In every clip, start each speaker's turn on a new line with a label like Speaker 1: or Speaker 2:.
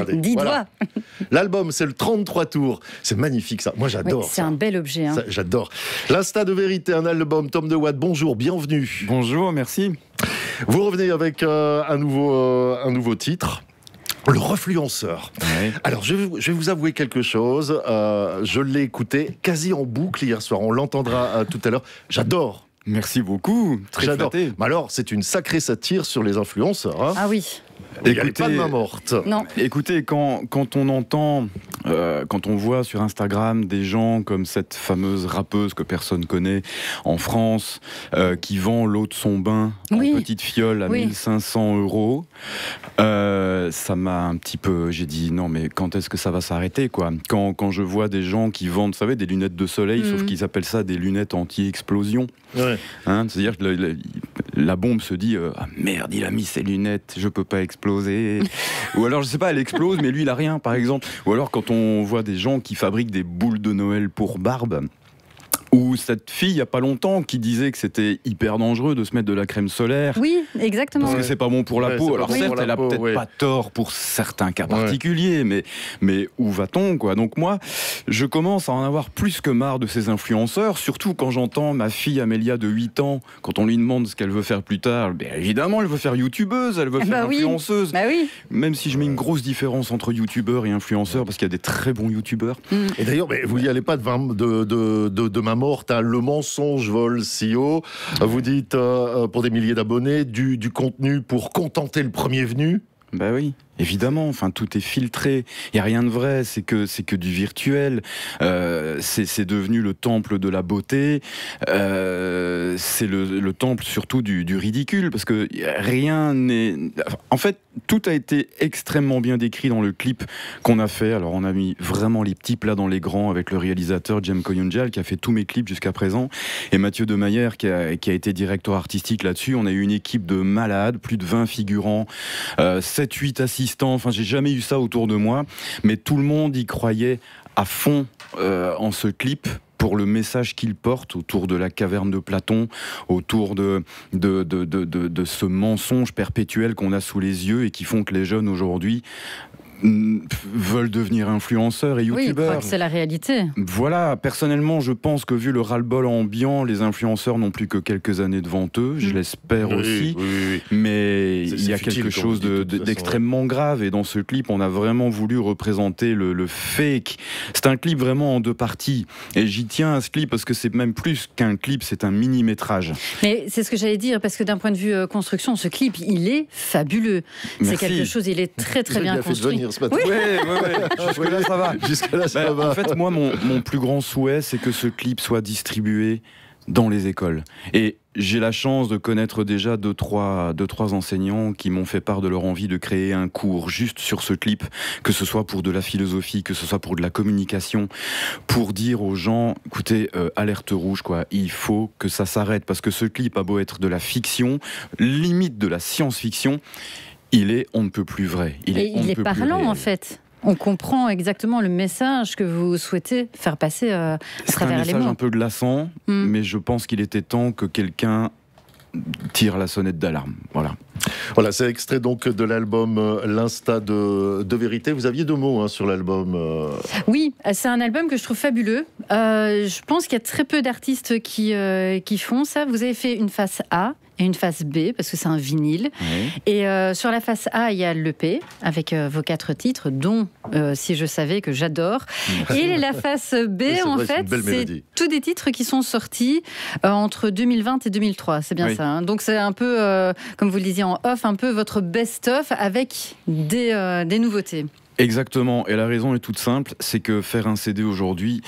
Speaker 1: Regardez,
Speaker 2: 10
Speaker 1: voilà.
Speaker 2: doigts.
Speaker 1: L'album, c'est le 33 tours. C'est magnifique ça. Moi, j'adore
Speaker 2: C'est un bel objet. Hein.
Speaker 1: ça. J'adore. L'Insta de vérité, un album. Tom de Watt, bonjour, bienvenue.
Speaker 3: Bonjour, merci.
Speaker 1: Vous revenez avec un nouveau titre. Le Refluenceur.
Speaker 3: Ouais.
Speaker 1: Alors, je vais vous avouer quelque chose. Je l'ai écouté quasi en boucle hier soir. On l'entendra tout à l'heure. J'adore.
Speaker 3: Merci beaucoup, très
Speaker 1: J'adore.
Speaker 3: flatté.
Speaker 1: Mais alors, c'est une sacrée satire sur les influenceurs. Hein.
Speaker 2: Ah oui.
Speaker 1: Il n'y avait
Speaker 3: Écoutez-
Speaker 1: pas de main morte.
Speaker 2: Non.
Speaker 3: Écoutez, quand on entend, quand on voit sur Instagram des gens comme cette fameuse rappeuse que personne connaît en France, qui vend l'eau de son bain
Speaker 2: Oui.
Speaker 3: en petite fiole à
Speaker 2: Oui.
Speaker 3: 1500 €, ça m'a un petit peu... J'ai dit, non mais quand est-ce que ça va s'arrêter, quoi ? Quand je vois des gens qui vendent, vous savez, des lunettes de soleil, sauf qu'ils appellent ça des lunettes anti-explosion.
Speaker 1: Ouais.
Speaker 3: Hein, c'est-à-dire que la bombe se dit ah merde, il a mis ses lunettes, je peux pas exploser. Ou alors je sais pas, elle explose mais lui il a rien, par exemple. Ou alors quand on voit des gens qui fabriquent des boules de Noël pour barbe, ou cette fille il y a pas longtemps qui disait que c'était hyper dangereux de se mettre de la crème solaire.
Speaker 2: Oui, exactement.
Speaker 3: Parce que c'est pas bon pour la
Speaker 1: Ouais,
Speaker 3: peau.
Speaker 1: c'est pas
Speaker 3: Alors
Speaker 1: bon
Speaker 3: certes,
Speaker 1: pour la
Speaker 3: elle a
Speaker 1: peau,
Speaker 3: peut-être
Speaker 1: ouais.
Speaker 3: pas tort pour certains cas particuliers, mais où va-t-on, quoi ? Donc moi, je commence à en avoir plus que marre de ces influenceurs, surtout quand j'entends ma fille Amélia de 8 ans, quand on lui demande ce qu'elle veut faire plus tard, ben évidemment, elle veut faire youtubeuse, elle veut faire
Speaker 2: Bah oui.
Speaker 3: influenceuse.
Speaker 2: Bah oui.
Speaker 3: Même si je mets une grosse différence entre youtubeurs et influenceurs, parce qu'il y a des très bons youtubeurs.
Speaker 1: Et d'ailleurs, mais vous n'y allez pas de main morte. Hein. Le mensonge vole si haut. Vous dites, pour des milliers d'abonnés, du contenu pour contenter le premier venu.
Speaker 3: Bah oui, évidemment. Enfin, tout est filtré. Il y a rien de vrai. C'est que du virtuel. C'est devenu le temple de la beauté. C'est le temple surtout du ridicule, parce que rien n'est. En fait, tout a été extrêmement bien décrit dans le clip qu'on a fait. Alors, on a mis vraiment les petits plats dans les grands avec le réalisateur Jem Koyunjal qui a fait tous mes clips jusqu'à présent, et Mathieu Demayer qui a été directeur artistique là-dessus. On a eu une équipe de malades, plus de 20 figurants, 7-8 assistants. Enfin, j'ai jamais eu ça autour de moi, mais tout le monde y croyait à fond en ce clip, pour le message qu'il porte autour de la caverne de Platon, autour de ce mensonge perpétuel qu'on a sous les yeux et qui font que les jeunes aujourd'hui veulent devenir influenceurs et
Speaker 2: Oui, je
Speaker 3: youtubeurs.
Speaker 2: crois que c'est la réalité.
Speaker 3: Voilà, personnellement, je pense que vu le ras-le-bol ambiant, les influenceurs n'ont plus que quelques années devant eux, je l'espère aussi.
Speaker 1: Oui.
Speaker 3: Mais
Speaker 1: C'est
Speaker 3: il y a
Speaker 1: futile,
Speaker 3: quelque
Speaker 1: comme
Speaker 3: chose
Speaker 1: vous dites, de toute façon,
Speaker 3: d'extrêmement grave, et dans ce clip, on a vraiment voulu représenter le fake. C'est un clip vraiment en deux parties, et j'y tiens à ce clip parce que c'est même plus qu'un clip, c'est un mini-métrage.
Speaker 2: Mais c'est ce que j'allais dire, parce que d'un point de vue construction, ce clip, il est fabuleux. C'est
Speaker 3: Merci.
Speaker 2: quelque chose, il est très très
Speaker 1: Vous avez
Speaker 2: bien
Speaker 1: fait de
Speaker 2: construit.
Speaker 1: venir ce matin.
Speaker 3: Ouais. Jusque-là, ça va.
Speaker 1: Jusque-là, ça va.
Speaker 3: En fait, moi, mon plus grand souhait, c'est que ce clip soit distribué dans les écoles. Et j'ai la chance de connaître déjà deux, trois enseignants qui m'ont fait part de leur envie de créer un cours juste sur ce clip, que ce soit pour de la philosophie, que ce soit pour de la communication, pour dire aux gens, écoutez, alerte rouge, quoi, il faut que ça s'arrête, parce que ce clip a beau être de la fiction, limite de la science-fiction, il est on ne peut plus vrai.
Speaker 2: Il est parlant, en fait. On comprend exactement le message que vous souhaitez faire passer à travers les
Speaker 3: C'est un message
Speaker 2: mots.
Speaker 3: un peu glaçant, mais je pense qu'il était temps que quelqu'un tire la sonnette d'alarme.
Speaker 1: Voilà, c'est extrait donc de l'album L'Insta de vérité. Vous aviez 2 mots sur l'album.
Speaker 2: Oui, c'est un album que je trouve fabuleux. Je pense qu'il y a très peu d'artistes qui font ça. Vous avez fait une face A et une face B, parce que c'est un vinyle.
Speaker 3: Oui.
Speaker 2: Et sur la face A, il y a l'EP, avec vos 4 titres, dont Si je savais, que j'adore. Et la face B,
Speaker 1: Oui, c'est
Speaker 2: en
Speaker 1: vrai, c'est
Speaker 2: fait,
Speaker 1: une belle
Speaker 2: c'est
Speaker 1: mélodie.
Speaker 2: tous des titres qui sont sortis entre 2020 et 2003. C'est bien
Speaker 3: Oui.
Speaker 2: ça. Hein. Donc c'est un peu, comme vous le disiez en off, un peu votre best-of avec des nouveautés.
Speaker 3: Exactement, et la raison est toute simple, c'est que faire un CD aujourd'hui,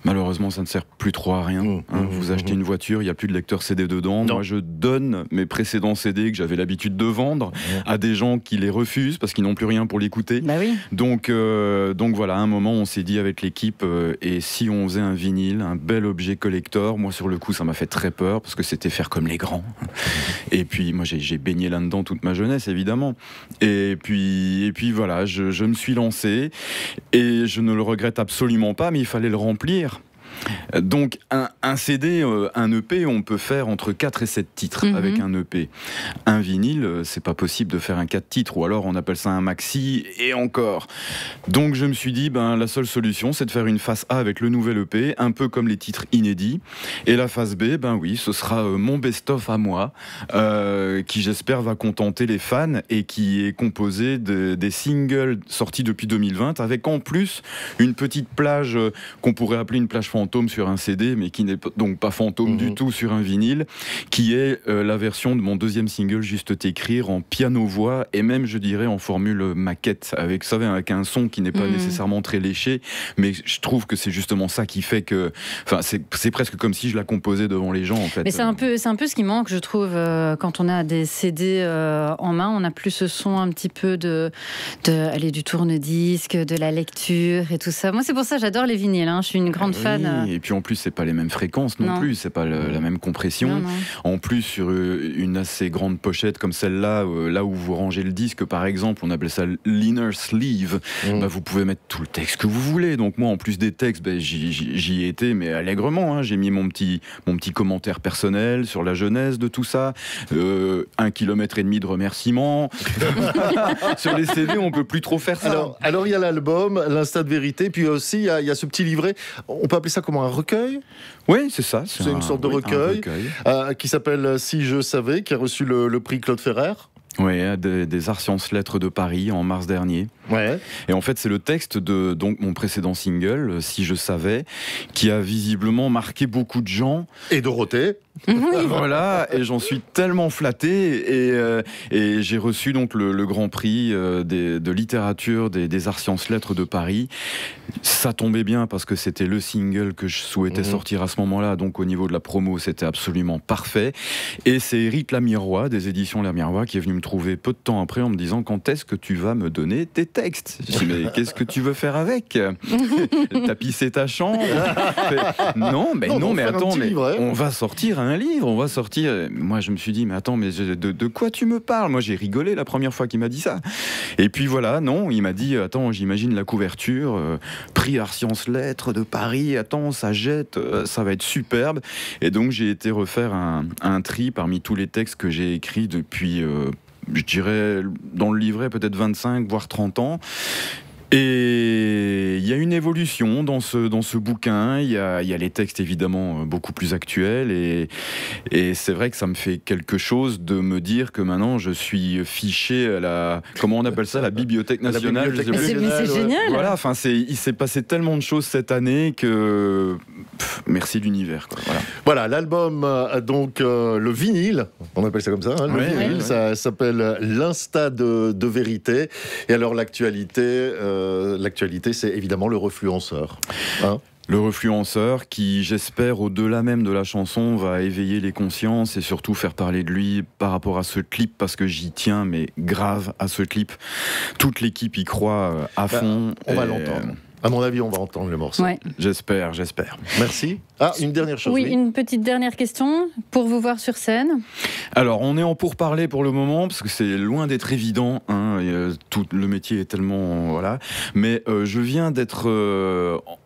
Speaker 3: malheureusement ça ne sert plus trop à rien. Vous achetez une voiture, il n'y a plus de lecteur CD dedans.
Speaker 1: Non.
Speaker 3: Moi je donne mes précédents CD que j'avais l'habitude de vendre à des gens qui les refusent parce qu'ils n'ont plus rien pour l'écouter.
Speaker 2: Bah oui.
Speaker 3: Donc voilà, à un moment on s'est dit avec l'équipe, et si on faisait un vinyle, un bel objet collector. Moi sur le coup ça m'a fait très peur parce que c'était faire comme les grands. Et puis moi j'ai baigné là-dedans toute ma jeunesse évidemment. Et puis voilà, je me suis lancé et je ne le regrette absolument pas, mais il fallait le remplir. Donc un CD, un EP, on peut faire entre 4 et 7 titres avec un EP. Un vinyle, c'est pas possible de faire un 4 titres, ou alors on appelle ça un maxi, et encore. Donc je me suis dit, la seule solution, c'est de faire une face A avec le nouvel EP, un peu comme les titres inédits, et la face B, oui, ce sera mon best-of à moi, qui j'espère va contenter les fans, et qui est composé des singles sortis depuis 2020, avec en plus une petite plage qu'on pourrait appeler une plage fantôme sur un CD, mais qui n'est donc pas fantôme du tout sur un vinyle, qui est la version de mon deuxième single, Juste t'écrire, en piano-voix, et même je dirais en formule maquette, avec un son qui n'est pas nécessairement très léché, mais je trouve que c'est justement ça qui fait que, c'est presque comme si je la composais devant les gens en fait.
Speaker 2: Mais c'est un peu ce qui manque, je trouve, quand on a des CD en main, on n'a plus ce son un petit peu du tourne-disque, de la lecture et tout ça. Moi c'est pour ça que j'adore les vinyles, je suis une grande fan.
Speaker 3: Et puis en plus c'est pas les mêmes fréquences non plus, c'est pas la même compression. Non. En plus sur une assez grande pochette comme celle-là, là où vous rangez le disque par exemple, on appelle ça l'inner sleeve, vous pouvez mettre tout le texte que vous voulez. Donc moi en plus des textes, j'y ai été mais allègrement, j'ai mis mon petit commentaire personnel sur la jeunesse de tout ça, 1,5 km de remerciements. Sur les CD on peut plus trop faire ça.
Speaker 1: Alors il y a l'album, l'Insta de vérité, puis aussi il y a ce petit livret, on peut appeler ça comment, un recueil?
Speaker 3: Oui, c'est ça.
Speaker 1: C'est une sorte de recueil. Qui s'appelle Si je savais, qui a reçu le prix Claude Ferrer.
Speaker 3: Oui, des Arts Sciences Lettres de Paris en mars dernier.
Speaker 1: Ouais.
Speaker 3: Et en fait, c'est le texte de mon précédent single, Si je savais, qui a visiblement marqué beaucoup de gens.
Speaker 1: Et Dorothée.
Speaker 3: Voilà, et j'en suis tellement flatté, et j'ai reçu donc le grand prix de littérature des Arts Sciences Lettres de Paris. Ça tombait bien parce que c'était le single que je souhaitais sortir à ce moment-là, donc au niveau de la promo, c'était absolument parfait. Et c'est Eric Lamirois, des éditions Lamirois, qui est venu me trouver peu de temps après en me disant: quand est-ce que tu vas me donner tes textes? Je dis: mais qu'est-ce que tu veux faire avec? Tapisser ta chambre? Non, mais attends, on va sortir un livre, on va sortir. Moi, je me suis dit: mais attends, mais de quoi tu me parles? Moi, j'ai rigolé la première fois qu'il m'a dit ça. Et puis voilà, non, il m'a dit: attends, j'imagine la couverture, prix Arts Sciences Lettres de Paris, attends, ça jette, ça va être superbe. Et donc, j'ai été refaire un tri parmi tous les textes que j'ai écrits depuis, je dirais, dans le livret, peut-être 25, voire 30 ans. Et il y a une évolution dans ce bouquin, il y a les textes évidemment beaucoup plus actuels, et c'est vrai que ça me fait quelque chose de me dire que maintenant je suis fiché à la, comment on appelle ça, la Bibliothèque Nationale.
Speaker 2: Mais c'est génial.
Speaker 3: Voilà, il s'est passé tellement de choses cette année que merci l'univers.
Speaker 1: Voilà, l'album, donc le vinyle, on appelle ça comme ça, le vinyle, ça s'appelle l'Insta de vérité. Et alors l'actualité, c'est évidemment le refluenceur.
Speaker 3: Le refluenceur qui, j'espère, au-delà même de la chanson, va éveiller les consciences et surtout faire parler de lui par rapport à ce clip, parce que j'y tiens, mais grave, à ce clip. Toute l'équipe y croit à fond.
Speaker 1: On va l'entendre. À mon avis, on va entendre le morceau.
Speaker 2: Ouais.
Speaker 3: J'espère.
Speaker 1: Merci. Une dernière chose.
Speaker 2: Oui, une petite dernière question pour vous voir sur scène.
Speaker 3: Alors, on est en pourparlers pour le moment, parce que c'est loin d'être évident. Tout le métier est tellement... Voilà. Mais je viens d'être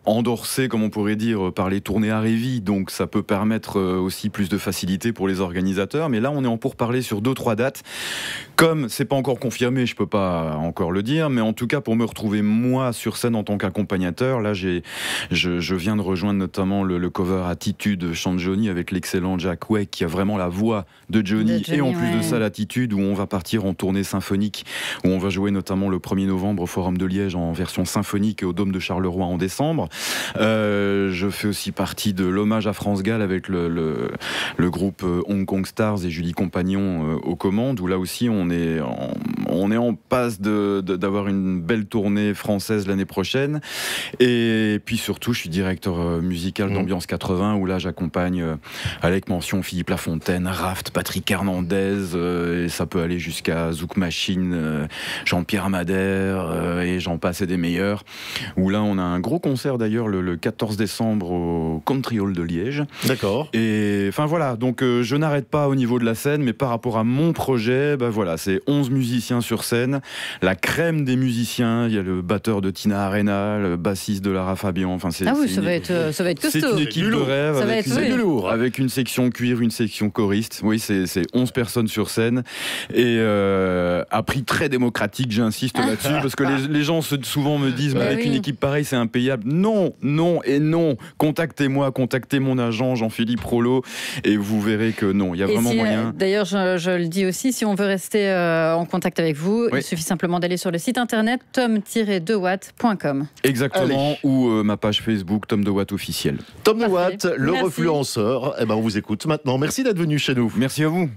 Speaker 3: endorsé, comme on pourrait dire, par les tournées à Révis, donc ça peut permettre aussi plus de facilité pour les organisateurs. Mais là, on est en pourparlers sur 2-3 dates. Comme c'est pas encore confirmé, je peux pas encore le dire, mais en tout cas, pour me retrouver moi sur scène en tant qu'accompagnateur, là, je viens de rejoindre notamment le cover Attitude chante Johnny avec l'excellent Jack Weck, qui a vraiment la voix de Johnny, et en plus de ça l'Attitude, où on va partir en tournée symphonique, où on va jouer notamment le 1er novembre au Forum de Liège en version symphonique et au Dôme de Charleroi en décembre. Je fais aussi partie de l'hommage à France Gall avec le groupe Hong Kong Stars et Julie Compagnon aux commandes, où là aussi on est en passe d'avoir une belle tournée française l'année prochaine. Et puis surtout, je suis directeur musical d'Ambiance 80, où là j'accompagne avec mention Philippe Lafontaine, Raft, Patrick Hernandez, et ça peut aller jusqu'à Zouk Machine, Jean-Pierre Madère, et j'en passe et des meilleurs. Où là on a un gros concert d'ailleurs le 14 décembre au Country Hall de Liège.
Speaker 1: D'accord.
Speaker 3: Et enfin voilà, donc je n'arrête pas au niveau de la scène, mais par rapport à mon projet, voilà, c'est 11 musiciens musiciens sur scène, la crème des musiciens. Il y a le batteur de Tina Arena, le bassiste de Lara Fabian. Enfin,
Speaker 2: ça va être costaud.
Speaker 3: C'est une équipe de rêve avec une section cuivre, une section choriste. Oui, c'est 11 personnes sur scène. Et à prix très démocratique, j'insiste là-dessus, parce que les gens souvent me disent, mais avec une équipe pareille, c'est impayable. Non, non et non. Contactez-moi, contactez mon agent, Jean-Philippe Rollo, et vous verrez que non, il y a vraiment moyen.
Speaker 2: D'ailleurs, je le dis aussi, si on veut rester en contact avec vous, il suffit simplement d'aller sur le site internet tom-2watt.com.
Speaker 3: Exactement, ou ma page Facebook, Tom 2 Watt officiel.
Speaker 1: Tom 2 Watt, le refluenceur. On vous écoute maintenant. Merci d'être venu chez nous.
Speaker 3: Merci à vous.